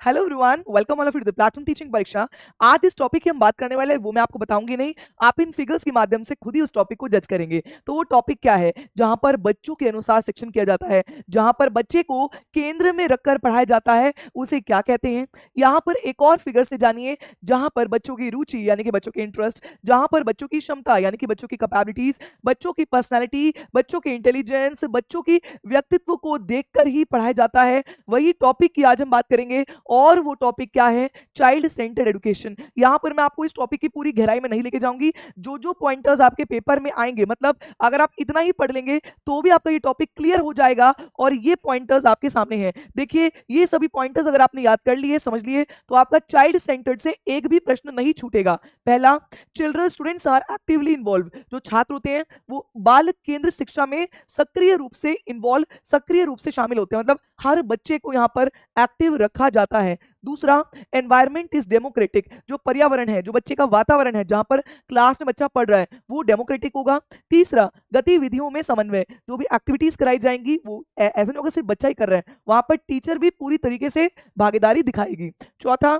Hello everyone, welcome all of you to the platform teaching Pariksha. आज इस topic की हम बात करने वाले हैं वो मैं आपको बताऊंगी नहीं, आप इन फिगर्स के माध्यम से खुद ही उस टॉपिक को जज करेंगे। तो वो टॉपिक क्या है? जहां पर बच्चों के अनुसार शिक्षण किया जाता है, जहां पर बच्चे को केंद्र में रखकर पढ़ाया जाता है, उसे क्या कहते हैं। यहाँ पर एक और फिगर से जानिए जहां पर बच्चों की रुचि यानी कि बच्चों के इंटरेस्ट, जहां पर बच्चों की क्षमता यानी कि बच्चों की कैपेबिलिटीज, बच्चों की पर्सनैलिटी, बच्चों के इंटेलिजेंस, बच्चों की व्यक्तित्व को देखकर ही पढ़ाया जाता है। वही टॉपिक की आज हम बात करेंगे और वो टॉपिक क्या है? Child centred education. यहां पर मैं आपको इस टॉपिक की पूरी गहराई में नहीं लेके जाऊंगी। जो जो पॉइंटर्स आपके पेपर में आएंगे, मतलब अगर आप इतना ही पढ़ लेंगे तो भी आपका ये टॉपिक क्लियर हो जाएगा। और ये पॉइंटर्स आपके सामने हैं, देखिए ये सभी पॉइंटर्स अगर आपने याद कर लिए, समझ लिए, तो आपका चाइल्ड सेंटर्ड से एक भी प्रश्न नहीं छूटेगा। पहला, children students are actively involved. जो छात्र होते हैं वो बाल केंद्र शिक्षा में सक्रिय रूप से इन्वॉल्व, सक्रिय रूप से शामिल होते हैं, मतलब हर बच्चे को यहाँ पर एक्टिव रखा जाता है। दूसरा, एनवायरमेंट इज डेमोक्रेटिक। जो पर्यावरण है, जो बच्चे का वातावरण है, जहां पर क्लास में बच्चा पढ़ रहा है, वो डेमोक्रेटिक होगा। तीसरा, गतिविधियों में समन्वय। जो भी एक्टिविटीज कराई जाएंगी वो ऐसा नहीं होगा सिर्फ बच्चा ही कर रहा है, वहां पर टीचर भी पूरी तरीके से भागीदारी दिखाएगी। चौथा,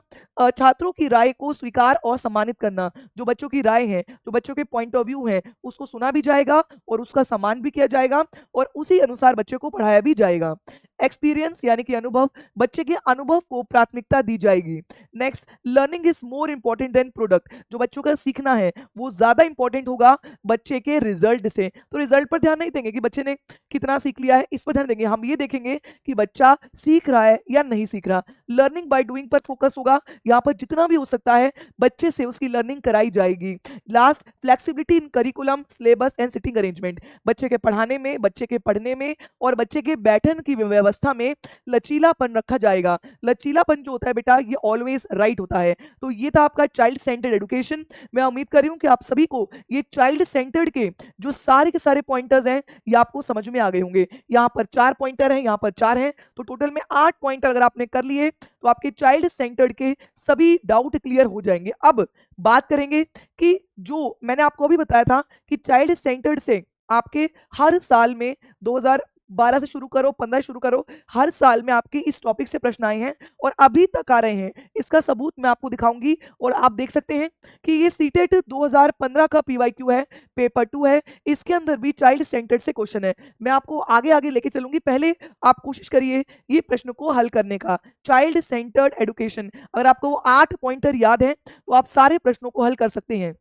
छात्रों की राय को स्वीकार और सम्मानित करना। जो बच्चों की राय है, जो बच्चों के पॉइंट ऑफ व्यू है, उसको सुना भी जाएगा और उसका सम्मान भी किया जाएगा और उसी अनुसार बच्चे को पढ़ाया भी जाएगा। एक्सपीरियंस यानी कि अनुभव, बच्चे के अनुभव को प्राथमिकता दी जाएगी। Next, learning is more important than product. जो बच्चों का सीखना है वो ज्यादा इंपॉर्टेंट होगा बच्चे के रिजल्ट से। तो रिजल्ट पर ध्यान नहीं देंगे कि बच्चे ने कितना सीख लिया है, इस पर ध्यान देंगे। हम ये देखेंगे कि बच्चा सीख रहा है या नहीं सीख रहा। लर्निंग बाय डूइंग पर फोकस होगा, यहाँ पर जितना भी हो सकता है बच्चे से उसकी लर्निंग कराई जाएगी। Last, flexibility in curriculum, syllabus and sitting arrangement. बच्चे के पढ़ाने में, बच्चे के पढ़ने में और बच्चे के बैठन की व्यवस्था में लचीलापन रखा जाएगा। लचीलापन जो होता है बेटा, ये ऑलवेज राइट होता है। तो ये था आपका चाइल्ड सेंटर्ड एजुकेशन। मैं उम्मीद कर रही हूं कि आप सभी को ये चाइल्ड सेंटर्ड के जो सारे के सारे पॉइंटर्स हैं ये आपको समझ में आ गए होंगे। यहाँ पर 4 पॉइंटर हैं, यहाँ पर 4 हैं, तो टोटल में 8 पॉइंटर अगर आपने कर लिए तो आपके चाइल्ड सेंटर्ड के सभी डाउट क्लियर हो जाएंगे। अब बात करेंगे कि जो मैंने आपको अभी बताया था कि चाइल्ड सेंटर्ड से आपके हर साल में 2012 से शुरू करो, 15 शुरू करो, हर साल में आपके इस टॉपिक से प्रश्न आए हैं और अभी तक आ रहे हैं। इसका सबूत मैं आपको दिखाऊंगी और आप देख सकते हैं कि ये सीटेट 2015 का पीवाईक्यू है, पेपर 2 है, इसके अंदर भी चाइल्ड सेंटर्ड से क्वेश्चन है। मैं आपको आगे आगे लेके चलूंगी, पहले आप कोशिश करिए ये प्रश्न को हल करने का। चाइल्ड सेंटर्ड एजुकेशन, अगर आपको वो 8 पॉइंटर याद है तो आप सारे प्रश्नों को हल कर सकते हैं।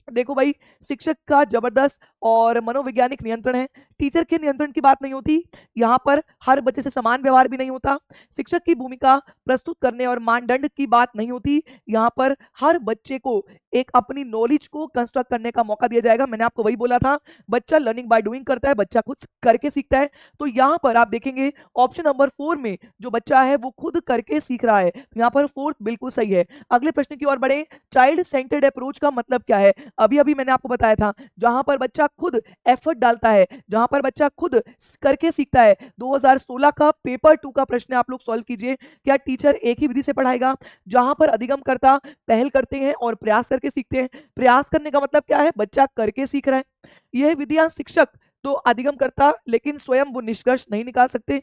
देखो भाई, शिक्षक का जबरदस्त और मनोवैज्ञानिक नियंत्रण है। टीचर के नियंत्रण की बात नहीं होती, यहाँ पर हर बच्चे से समान व्यवहार भी नहीं होता। शिक्षक की भूमिका प्रस्तुत करने और मानदंड की बात नहीं होती, यहाँ पर हर बच्चे को एक अपनी नॉलेज को कंस्ट्रक्ट करने का मौका दिया जाएगा। मैंने आपको वही बोला था, बच्चा लर्निंग बाय डूइंग करता है, बच्चा खुद करके सीखता है। तो यहाँ पर आप देखेंगे ऑप्शन नंबर 4 में जो बच्चा है वो खुद करके सीख रहा है, तो यहाँ पर 4 बिल्कुल सही है। अगले प्रश्न की ओर बढ़े। चाइल्ड सेंटर्ड अप्रोच का मतलब क्या है? अभी अभी मैंने आपको बताया था, जहां पर बच्चा खुद एफर्ट डालता है, जहां पर बच्चा खुद करके सीखता है। 2016 का पेपर 2 का प्रश्न आप लोग सॉल्व कीजिए। क्या टीचर एक ही विधि से पढ़ाएगा? जहां पर अधिगमकर्ता पहल करते हैं और प्रयास करके सीखते हैं। प्रयास करने का मतलब क्या है? बच्चा करके सीख रहा है। यह विधियां शिक्षक तो अधिगमकर्ता, लेकिन स्वयं वो निष्कर्ष नहीं निकाल सकते।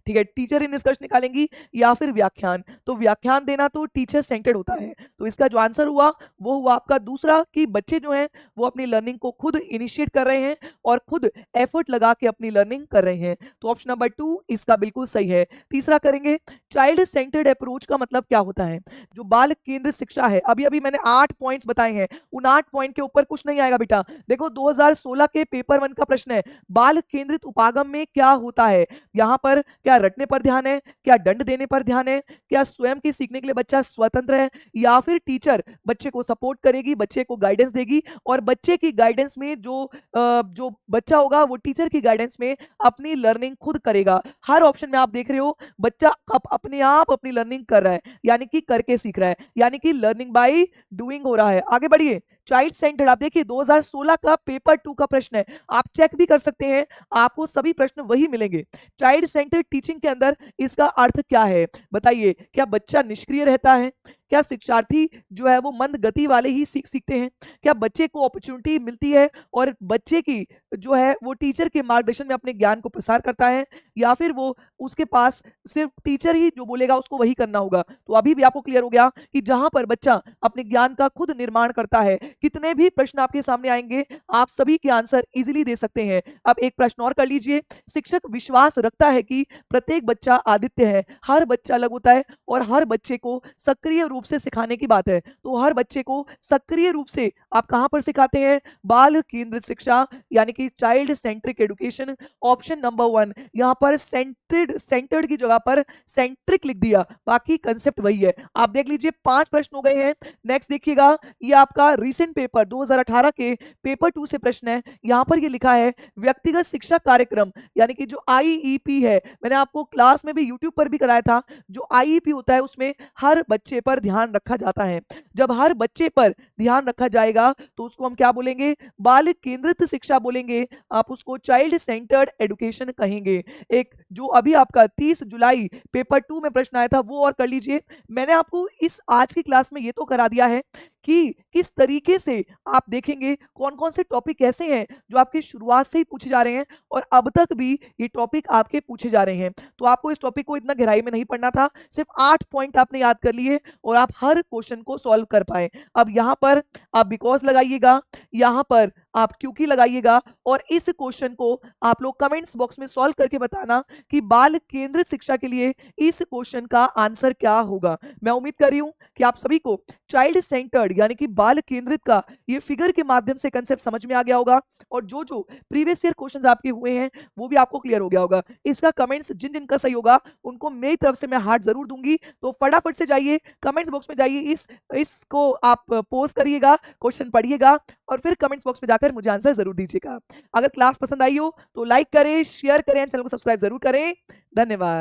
ठीक है, टीचर ही निष्कर्ष निकालेंगी या फिर व्याख्यान। तो व्याख्यान देना तो टीचर सेंटर्ड होता है। तो इसका जो आंसर हुआ वो हुआ आपका दूसरा, कि बच्चे जो हैं वो अपनी लर्निंग को खुद इनिशिएट कर रहे हैं और खुद एफर्ट लगा के अपनी लर्निंग कर रहे हैं। तो ऑप्शन नंबर 2 इसका बिल्कुल सही है। तीसरा करेंगे, चाइल्ड सेंटर्ड अप्रोच का मतलब क्या होता है? जो बाल केंद्र शिक्षा है, अभी अभी मैंने 8 पॉइंट्स बताए हैं, उन 8 पॉइंट के ऊपर कुछ नहीं आएगा बेटा। देखो 2016 के पेपर 1 का प्रश्न है, बाल केंद्रित उपागम में क्या होता है? यहाँ पर क्या रटने पर ध्यान है, क्या दंड देने पर ध्यान है, क्या स्वयं के सीखने के लिए बच्चा स्वतंत्र है, या फिर टीचर बच्चे को सपोर्ट करेगी, बच्चे को गाइडेंस देगी और बच्चे की गाइडेंस में जो बच्चा होगा वो टीचर की गाइडेंस में अपनी लर्निंग खुद करेगा। हर ऑप्शन में आप देख रहे हो बच्चा अपने आप अपनी लर्निंग कर रहा है, यानी कि करके सीख रहा है, यानी कि लर्निंग बाय डूइंग हो रहा है। आगे बढ़िए, चाइल्ड सेंटर्ड, आप देखिए 2016 का पेपर 2 का प्रश्न है, आप चेक भी कर सकते हैं, आपको सभी प्रश्न वही मिलेंगे। चाइल्ड सेंटर्ड टीचिंग के अंदर इसका अर्थ क्या है? बताइए, क्या बच्चा निष्क्रिय रहता है? क्या शिक्षार्थी जो है वो मंद गति वाले ही सीखते हैं? क्या बच्चे को अपॉर्चुनिटी मिलती है और बच्चे की जो है वो टीचर के मार्गदर्शन में अपने ज्ञान को प्रसार करता है, या फिर वो उसके पास सिर्फ टीचर ही जो बोलेगा उसको वही करना होगा? तो अभी भी आपको क्लियर हो गया कि जहां पर बच्चा अपने ज्ञान का खुद निर्माण करता है, कितने भी प्रश्न आपके सामने आएंगे आप सभी के आंसर इजीली दे सकते हैं। अब एक प्रश्न और कर लीजिए। शिक्षक विश्वास रखता है कि प्रत्येक बच्चा आदित्य है, हर बच्चा अलग होता है और हर बच्चे को सक्रिय रूप से सिखाने की बात है। तो हर बच्चे को सक्रिय रूप से आप कहां पर सिखाते हैं? बाल केंद्रित शिक्षा यानी कि child centric education. Option number 1 यहां पर सेंटर्ड की जगह पर सेंट्रिक लिख दिया, बाकी कंसेप्ट वही है। आप देख लीजिए 5 प्रश्न हो गए हैं। नेक्स्ट देखिएगा, ये आपका रीसेंट पेपर 2018 के पेपर 2 से प्रश्न है। यहां पर ये लिखा है व्यक्तिगत शिक्षा कार्यक्रम यानी कि जो आईईपी है, मैंने आपको क्लास में भी यूट्यूब पर भी कराया था। जो आईईपी होता है उसमें हर बच्चे पर ध्यान रखा जाता है। जब हर बच्चे पर ध्यान रखा जाएगा तो उसको हम क्या बोलेंगे? बाल केंद्रित शिक्षा बोलेंगे, आप उसको चाइल्ड सेंटर्ड एजुकेशन कहेंगे। एक जो अभी आपका 30 जुलाई पेपर 2 में प्रश्न आया था वो और कर लीजिए। मैंने आपको इस आज की क्लास में ये तो करा दिया है कि किस तरीके से आप देखेंगे कौन कौन से टॉपिक ऐसे हैं जो आपके शुरुआत से ही पूछे जा रहे हैं और अब तक भी ये टॉपिक आपके पूछे जा रहे हैं। तो आपको इस टॉपिक को इतना गहराई में नहीं पढ़ना था, सिर्फ 8 पॉइंट आपने याद कर लिए और आप हर क्वेश्चन को सॉल्व कर पाए। अब यहाँ पर आप बिकॉज लगाइएगा, यहाँ पर आप क्योंकि लगाइएगा और इस क्वेश्चन को आप लोग कमेंट्स बॉक्स में सॉल्व करके बताना कि बाल केंद्रित शिक्षा के लिए इस क्वेश्चन का आंसर क्या होगा। मैं उम्मीद कर रही हूं कि आप सभी को चाइल्ड सेंटर्ड यानी कि बाल केंद्रित का ये फिगर के माध्यम से कंसेप्ट समझ में आ गया होगा और जो जो प्रीवियस ईयर क्वेश्चंस आपके हुए हैं वो भी आपको क्लियर हो गया होगा। इसका कमेंट्स जिन जिन का सही होगा उनको मेरी तरफ से मैं हार्ट जरूर दूंगी। तो फटाफट से जाइए कमेंट्स बॉक्स में जाइए, इसको आप पोस्ट करिएगा, क्वेश्चन पढ़िएगा और फिर कमेंट्स बॉक्स में जाकर मुझे आंसर जरूर दीजिएगा। अगर क्लास पसंद आई हो तो लाइक करें, शेयर करें, चैनल को सब्सक्राइब जरूर करें। धन्यवाद।